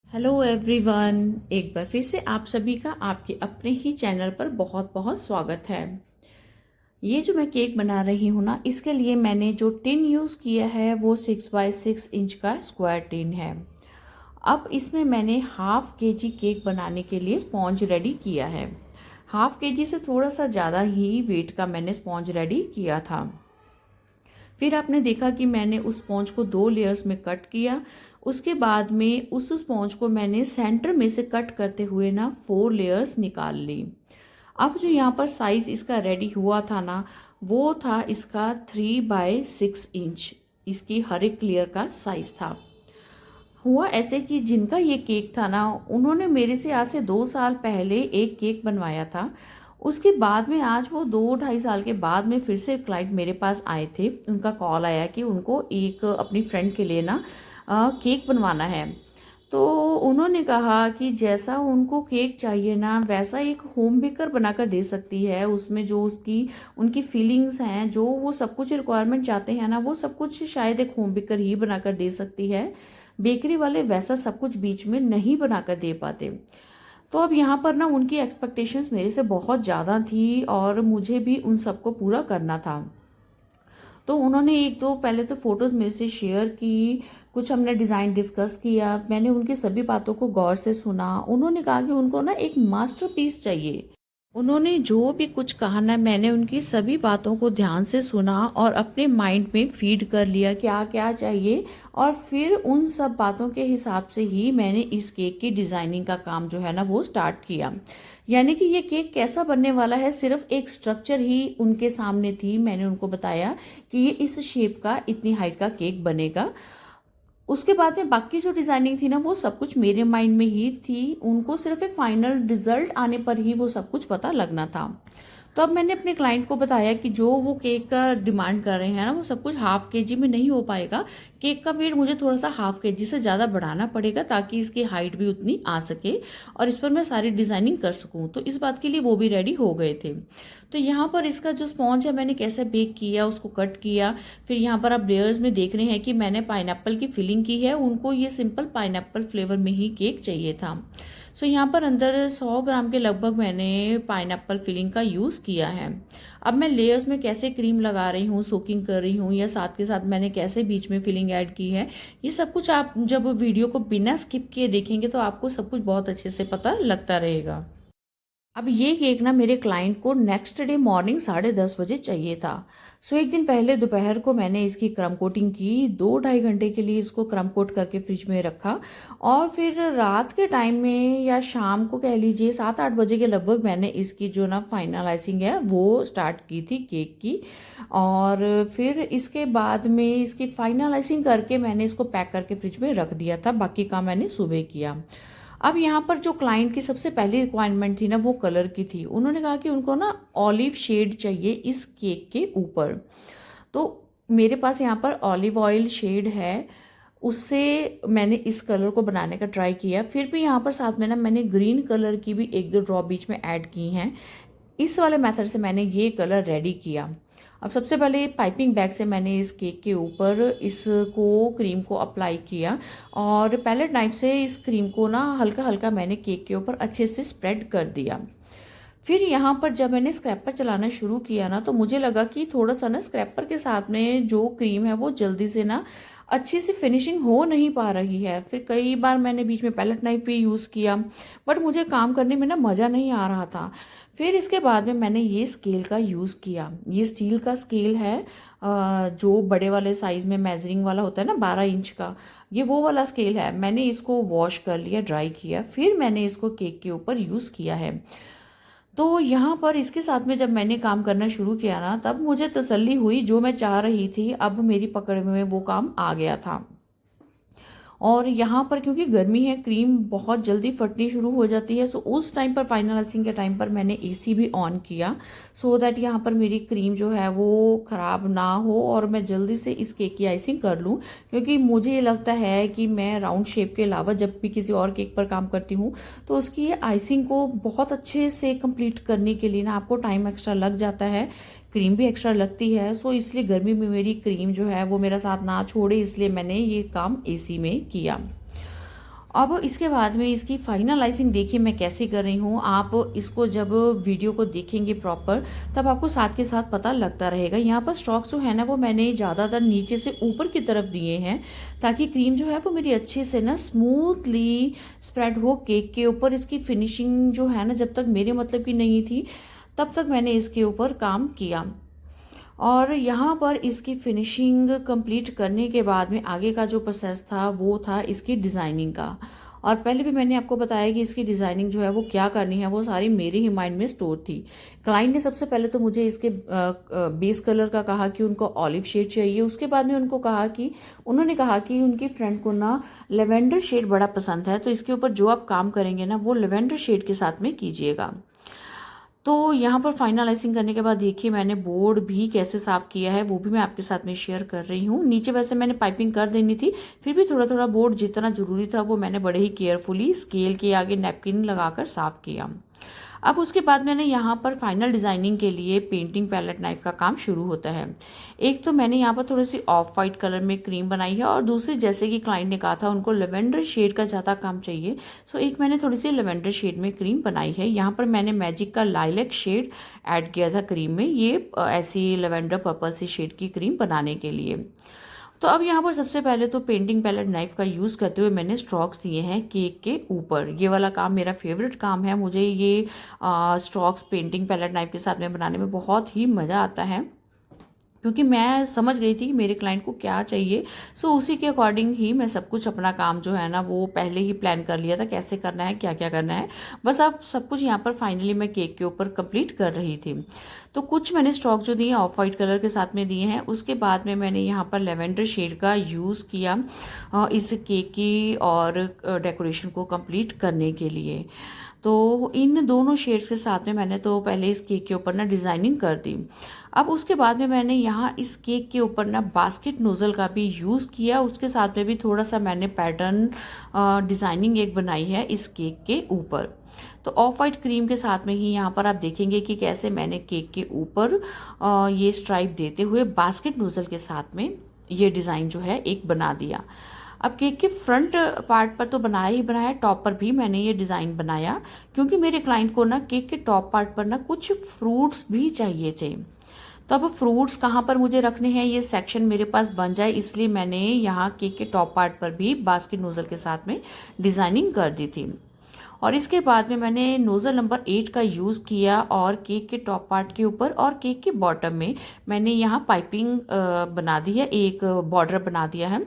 Hello everyone, एक बार फिर से आप सभी का आपके अपने ही चैनल पर बहुत बहुत स्वागत है। ये जो मैं केक बना रही हूँ ना, इसके लिए मैंने जो टिन यूज़ किया है वो 6x6 इंच का स्क्वायर टिन है। अब इसमें मैंने हाफ केजी केक बनाने के लिए स्पॉन्ज रेडी किया है। हाफ केजी से थोड़ा सा ज़्यादा ही वेट का मैंने स्पॉन्ज रेडी किया था। फिर आपने देखा कि मैंने उस स्पॉन्ज को 2 लेयर्स में कट किया। उसके बाद में उस स्पॉन्ज को मैंने सेंटर में से कट करते हुए ना 4 लेयर्स निकाल ली। अब जो यहाँ पर साइज इसका रेडी हुआ था ना, वो था इसका 3x6 इंच। इसकी हर एक लेयर का साइज था। हुआ ऐसे कि जिनका ये केक था ना, उन्होंने मेरे से आज से 2 साल पहले एक केक बनवाया था। उसके बाद में आज वो 2 ढाई साल के बाद में फिर से क्लाइंट मेरे पास आए थे। उनका कॉल आया कि उनको एक अपनी फ्रेंड के लिए ना केक बनवाना है। तो उन्होंने कहा कि जैसा उनको केक चाहिए ना, वैसा एक होम बेकर बनाकर दे सकती है। उसमें जो उसकी उनकी फीलिंग्स हैं, जो वो सब कुछ रिक्वायरमेंट चाहते हैं ना, वो सब कुछ शायद एक होम बेकर ही बनाकर दे सकती है। बेकरी वाले वैसा सब कुछ बीच में नहीं बनाकर दे पाते। तो अब यहाँ पर ना उनकी एक्सपेक्टेशंस मेरे से बहुत ज़्यादा थी और मुझे भी उन सबको पूरा करना था। तो उन्होंने एक दो पहले तो फ़ोटोज़ मेरे से शेयर की, कुछ हमने डिज़ाइन डिस्कस किया। मैंने उनकी सभी बातों को गौर से सुना। उन्होंने कहा कि उनको ना एक मास्टरपीस चाहिए। उन्होंने जो भी कुछ कहा ना, मैंने उनकी सभी बातों को ध्यान से सुना और अपने माइंड में फीड कर लिया क्या क्या चाहिए। और फिर उन सब बातों के हिसाब से ही मैंने इस केक की डिज़ाइनिंग का काम जो है ना वो स्टार्ट किया। यानी कि ये केक कैसा बनने वाला है, सिर्फ एक स्ट्रक्चर ही उनके सामने थी। मैंने उनको बताया कि ये इस शेप का, इतनी हाइट का केक बनेगा। उसके बाद में बाकी जो डिज़ाइनिंग थी ना, वो सब कुछ मेरे माइंड में ही थी। उनको सिर्फ एक फाइनल रिजल्ट आने पर ही वो सब कुछ पता लगना था। तो अब मैंने अपने क्लाइंट को बताया कि जो वो केक का डिमांड कर रहे हैं ना, वो सब कुछ हाफ केजी में नहीं हो पाएगा। केक का वेट मुझे थोड़ा सा हाफ केजी से ज़्यादा बढ़ाना पड़ेगा, ताकि इसकी हाइट भी उतनी आ सके और इस पर मैं सारी डिज़ाइनिंग कर सकूं। तो इस बात के लिए वो भी रेडी हो गए थे। तो यहाँ पर इसका जो स्पॉन्ज है, मैंने कैसे बेक किया, उसको कट किया। फिर यहाँ पर आप लेयर्स में देख रहे हैं कि मैंने पाइनएप्पल की फिलिंग की है। उनको ये सिंपल पाइनएप्पल फ्लेवर में ही केक चाहिए था। सो यहाँ पर अंदर 100 ग्राम के लगभग मैंने पाइनएप्पल फिलिंग का यूज़ किया है। अब मैं लेयर्स में कैसे क्रीम लगा रही हूँ, सोकिंग कर रही हूँ, या साथ के साथ मैंने कैसे बीच में फिलिंग ऐड की है, ये सब कुछ आप जब वीडियो को बिना स्किप किए देखेंगे तो आपको सब कुछ बहुत अच्छे से पता लगता रहेगा। अब ये केक ना मेरे क्लाइंट को नेक्स्ट डे मॉर्निंग 10:30 बजे चाहिए था। सो एक दिन पहले दोपहर को मैंने इसकी क्रम कोटिंग की। 2 ढाई घंटे के लिए इसको क्रम कोट करके फ्रिज में रखा। और फिर रात के टाइम में या शाम को कह लीजिए 7-8 बजे के लगभग मैंने इसकी जो ना फाइनलाइजिंग है वो स्टार्ट की थी केक की। और फिर इसके बाद में इसकी फाइनलाइजिंग करके मैंने इसको पैक करके फ्रिज में रख दिया था। बाकी काम मैंने सुबह किया। अब यहाँ पर जो क्लाइंट की सबसे पहली रिक्वायरमेंट थी ना, वो कलर की थी। उन्होंने कहा कि उनको ना ऑलिव शेड चाहिए इस केक के ऊपर। तो मेरे पास यहाँ पर ऑलिव ऑयल शेड है, उससे मैंने इस कलर को बनाने का ट्राई किया। फिर भी यहाँ पर साथ में ना मैंने ग्रीन कलर की भी एक दो ड्रॉप बीच में ऐड की हैं। इस वाले मेथड से मैंने ये कलर रेडी किया। अब सबसे पहले पाइपिंग बैग से मैंने इस केक के ऊपर इसको क्रीम को अप्लाई किया और पैलेट नाइफ से इस क्रीम को ना हल्का हल्का मैंने केक के ऊपर अच्छे से स्प्रेड कर दिया। फिर यहाँ पर जब मैंने स्क्रैपर चलाना शुरू किया ना, तो मुझे लगा कि थोड़ा सा ना स्क्रैपर के साथ में जो क्रीम है वो जल्दी से ना अच्छी सी फिनिशिंग हो नहीं पा रही है। फिर कई बार मैंने बीच में पैलेट नाइफ भी यूज़ किया, बट मुझे काम करने में ना मज़ा नहीं आ रहा था। फिर इसके बाद में मैंने ये स्केल का यूज़ किया। ये स्टील का स्केल है, जो बड़े वाले साइज़ में मेजरिंग वाला होता है ना, 12 इंच का, ये वो वाला स्केल है। मैंने इसको वॉश कर लिया, ड्राई किया, फिर मैंने इसको केक के ऊपर यूज़ किया है। तो यहाँ पर इसके साथ में जब मैंने काम करना शुरू किया ना, तब मुझे तसल्ली हुई, जो मैं चाह रही थी अब मेरी पकड़ में वो काम आ गया था। और यहाँ पर क्योंकि गर्मी है, क्रीम बहुत जल्दी फटनी शुरू हो जाती है। सो उस टाइम पर फाइनलाइजिंग के टाइम पर मैंने एसी भी ऑन किया, सो दैट यहाँ पर मेरी क्रीम जो है वो ख़राब ना हो और मैं जल्दी से इस केक की आइसिंग कर लूँ। क्योंकि मुझे ये लगता है कि मैं राउंड शेप के अलावा जब भी किसी और केक पर काम करती हूँ, तो उसकी आइसिंग को बहुत अच्छे से कंप्लीट करने के लिए ना आपको टाइम एक्स्ट्रा लग जाता है, क्रीम भी एक्स्ट्रा लगती है। सो इसलिए गर्मी में मेरी क्रीम जो है वो मेरा साथ ना छोड़े, इसलिए मैंने ये काम एसी में किया। अब इसके बाद में इसकी फाइनलाइजिंग देखिए मैं कैसे कर रही हूँ। आप इसको जब वीडियो को देखेंगे प्रॉपर, तब आपको साथ के साथ पता लगता रहेगा। यहाँ पर स्ट्रोक्स जो है ना वो मैंने ज़्यादातर नीचे से ऊपर की तरफ दिए हैं, ताकि क्रीम जो है वो मेरी अच्छे से ना स्मूथली स्प्रेड हो केक के ऊपर। इसकी फिनिशिंग जो है ना, जब तक मेरे मतलब की नहीं थी तब तक मैंने इसके ऊपर काम किया। और यहाँ पर इसकी फिनिशिंग कंप्लीट करने के बाद में आगे का जो प्रोसेस था वो था इसकी डिज़ाइनिंग का। और पहले भी मैंने आपको बताया कि इसकी डिज़ाइनिंग जो है वो क्या करनी है, वो सारी मेरे ही माइंड में स्टोर थी। क्लाइंट ने सबसे पहले तो मुझे इसके बेस कलर का कहा कि उनको ऑलिव शेड चाहिए। उसके बाद में उन्होंने कहा कि उनकी फ्रेंड को ना लेवेंडर शेड बड़ा पसंद है, तो इसके ऊपर जो आप काम करेंगे ना वो लेवेंडर शेड के साथ में कीजिएगा। तो यहाँ पर फाइनलाइजिंग करने के बाद देखिए मैंने बोर्ड भी कैसे साफ़ किया है, वो भी मैं आपके साथ में शेयर कर रही हूँ। नीचे वैसे मैंने पाइपिंग कर देनी थी, फिर भी थोड़ा थोड़ा बोर्ड जितना ज़रूरी था वो मैंने बड़े ही केयरफुली स्केल के आगे नैपकिन लगाकर साफ़ किया। अब उसके बाद मैंने यहाँ पर फाइनल डिज़ाइनिंग के लिए पेंटिंग पैलेट नाइफ का काम शुरू होता है। एक तो मैंने यहाँ पर थोड़ी सी ऑफ वाइट कलर में क्रीम बनाई है, और दूसरी जैसे कि क्लाइंट ने कहा था उनको लेवेंडर शेड का ज़्यादा काम चाहिए, सो एक मैंने थोड़ी सी लेवेंडर शेड में क्रीम बनाई है। यहाँ पर मैंने मैजिक का लाइलैक शेड ऐड किया था क्रीम में, ये ऐसी लेवेंडर पर्पल सी शेड की क्रीम बनाने के लिए। तो अब यहाँ पर सबसे पहले तो पेंटिंग पैलेट नाइफ का यूज़ करते हुए मैंने स्ट्रोक्स दिए हैं केक के ऊपर। ये वाला काम मेरा फेवरेट काम है, मुझे ये स्ट्रोक्स पेंटिंग पैलेट नाइफ के साथ में बनाने में बहुत ही मज़ा आता है, क्योंकि मैं समझ गई थी कि मेरे क्लाइंट को क्या चाहिए। सो उसी के अकॉर्डिंग ही मैं सब कुछ अपना काम जो है ना वो पहले ही प्लान कर लिया था, कैसे करना है क्या क्या करना है। बस अब सब कुछ यहाँ पर फाइनली मैं केक के ऊपर कंप्लीट कर रही थी। तो कुछ मैंने स्टॉक जो दिए ऑफ वाइट कलर के साथ में दिए हैं। उसके बाद में मैंने यहाँ पर लेवेंडर शेड का यूज़ किया इस केक की और डेकोरेशन को कंप्लीट करने के लिए। तो इन दोनों शेड्स के साथ में मैंने तो पहले इस केक के ऊपर ना डिज़ाइनिंग कर दी। अब उसके बाद में मैंने यहाँ इस केक के ऊपर ना बास्केट नोज़ल का भी यूज़ किया, उसके साथ में भी थोड़ा सा मैंने पैटर्न डिज़ाइनिंग एक बनाई है इस केक के ऊपर। तो ऑफ वाइट क्रीम के साथ में ही यहाँ पर आप देखेंगे कि कैसे मैंने केक के ऊपर ये स्ट्राइप देते हुए बास्केट नोज़ल के साथ में ये डिज़ाइन जो है एक बना दिया। अब केक के फ्रंट पार्ट पर तो बनाया ही बनाया, टॉप पर भी मैंने ये डिज़ाइन बनाया, क्योंकि मेरे क्लाइंट को ना केक के टॉप पार्ट पर ना कुछ फ्रूट्स भी चाहिए थे। तो अब फ्रूट्स कहाँ पर मुझे रखने हैं ये सेक्शन मेरे पास बन जाए, इसलिए मैंने यहाँ केक के टॉप पार्ट पर भी बास्केट नोज़ल के साथ में डिज़ाइनिंग कर दी थी। और इसके बाद में मैंने नोज़ल नंबर 8 का यूज़ किया और केक के टॉप पार्ट के ऊपर और केक के बॉटम में मैंने यहाँ पाइपिंग बना दी है, एक बॉर्डर बना दिया है,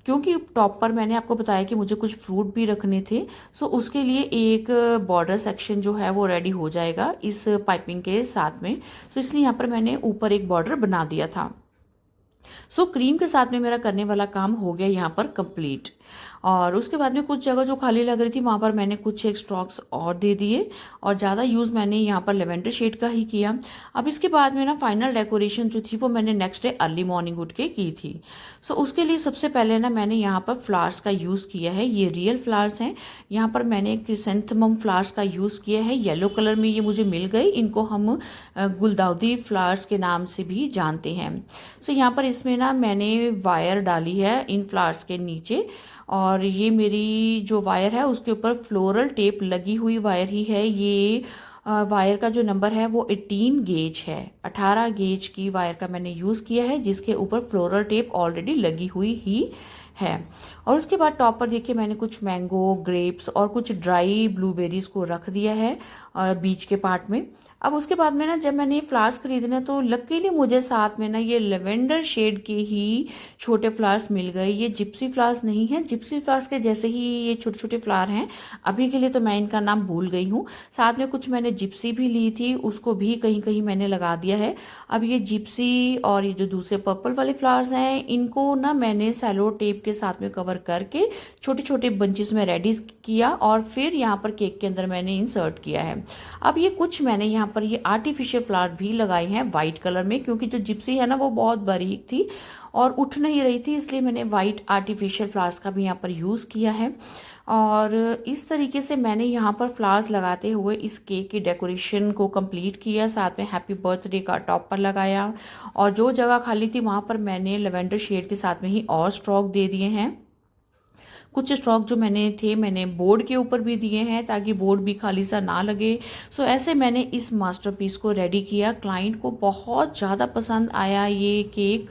क्योंकि टॉप पर मैंने आपको बताया कि मुझे कुछ फ्रूट भी रखने थे। सो उसके लिए एक बॉर्डर सेक्शन जो है वो रेडी हो जाएगा इस पाइपिंग के साथ में। तो इसलिए यहाँ पर मैंने ऊपर एक बॉर्डर बना दिया था। सो क्रीम के साथ में मेरा करने वाला काम हो गया यहाँ पर कंप्लीट। और उसके बाद में कुछ जगह जो खाली लग रही थी वहाँ पर मैंने कुछ एक स्ट्रोक्स और दे दिए, और ज़्यादा यूज़ मैंने यहाँ पर लेवेंडर शेड का ही किया। अब इसके बाद में ना फाइनल डेकोरेशन जो थी वो मैंने नेक्स्ट डे अर्ली मॉर्निंग उठ के की थी। सो उसके लिए सबसे पहले ना मैंने यहाँ पर फ्लावर्स का यूज़ किया है, ये रियल फ्लावर्स हैं। यहाँ पर मैंने क्रिसेंथेमम फ्लावर्स का यूज़ किया है, येलो कलर में ये मुझे मिल गई। इनको हम गुलदाउदी फ्लावर्स के नाम से भी जानते हैं। सो यहाँ पर इसमें ना मैंने वायर डाली है इन फ्लावर्स के नीचे, और ये मेरी जो वायर है उसके ऊपर फ्लोरल टेप लगी हुई वायर ही है। ये वायर का जो नंबर है वो 18 गेज है, 18 गेज की वायर का मैंने यूज़ किया है, जिसके ऊपर फ्लोरल टेप ऑलरेडी लगी हुई ही है। और उसके बाद टॉप पर देखिए मैंने कुछ मैंगो, ग्रेप्स और कुछ ड्राई ब्लूबेरीज को रख दिया है बीच के पार्ट में। अब उसके बाद में ना जब मैंने ये फ्लावर्स खरीदने तो लकीली मुझे साथ में ना ये लेवेंडर शेड के ही छोटे फ्लावर्स मिल गए। ये जिप्सी फ्लावर्स नहीं है, जिप्सी फ्लावर्स के जैसे ही ये छोटे छोटे फ्लावर हैं, अभी के लिए तो मैं इनका नाम भूल गई हूँ। साथ में कुछ मैंने जिप्सी भी ली थी, उसको भी कहीं कहीं मैंने लगा दिया है। अब ये जिप्सी और ये जो दूसरे पर्पल वाले फ्लावर्स हैं इनको ना मैंने सेलो टेप के साथ में कवर करके छोटे छोटे बंचेस में रेडी किया, और फिर यहाँ पर केक के अंदर मैंने इंसर्ट किया है। अब ये कुछ मैंने यहाँ पर ये आर्टिफिशियल फ्लावर भी लगाए हैं वाइट कलर में, क्योंकि जो जिप्सी है ना वो बहुत बारीक थी और उठ नहीं रही थी, इसलिए मैंने वाइट आर्टिफिशियल फ्लावर्स का भी यहाँ पर यूज़ किया है। और इस तरीके से मैंने यहाँ पर फ्लावर्स लगाते हुए इस केक की डेकोरेशन को कंप्लीट किया। साथ में हैप्पी बर्थडे का टॉप पर लगाया, और जो जगह खाली थी वहाँ पर मैंने लेवेंडर शेड के साथ में ही और स्ट्रोक दे दिए हैं। कुछ स्टॉक जो मैंने बोर्ड के ऊपर भी दिए हैं ताकि बोर्ड भी खाली सा ना लगे। सो ऐसे मैंने इस मास्टरपीस को रेडी किया। क्लाइंट को बहुत ज़्यादा पसंद आया ये केक।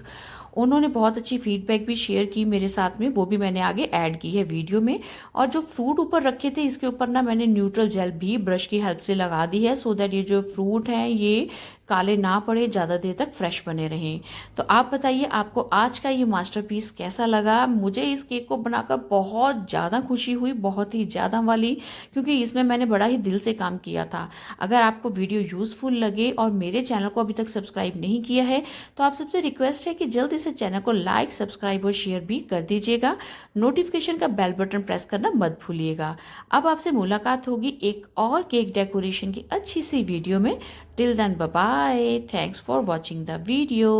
उन्होंने बहुत अच्छी फीडबैक भी शेयर की मेरे साथ में, वो भी मैंने आगे ऐड की है वीडियो में। और जो फ्रूट ऊपर रखे थे इसके ऊपर ना मैंने न्यूट्रल जेल भी ब्रश की हेल्प से लगा दी है, सो दैट ये जो फ्रूट हैं ये काले ना पड़े, ज़्यादा देर तक फ्रेश बने रहें। तो आप बताइए आपको आज का ये मास्टरपीस कैसा लगा। मुझे इस केक को बनाकर बहुत ज़्यादा खुशी हुई, बहुत ही ज़्यादा वाली, क्योंकि इसमें मैंने बड़ा ही दिल से काम किया था। अगर आपको वीडियो यूज़फुल लगे और मेरे चैनल को अभी तक सब्सक्राइब नहीं किया है तो आप सबसे रिक्वेस्ट है कि जल्दी से चैनल को लाइक, सब्सक्राइब और शेयर भी कर दीजिएगा। नोटिफिकेशन का बेल बटन प्रेस करना मत भूलिएगा। अब आपसे मुलाकात होगी एक और केक डेकोरेशन की अच्छी सी वीडियो में। Till then bye bye. Thanks for watching the video.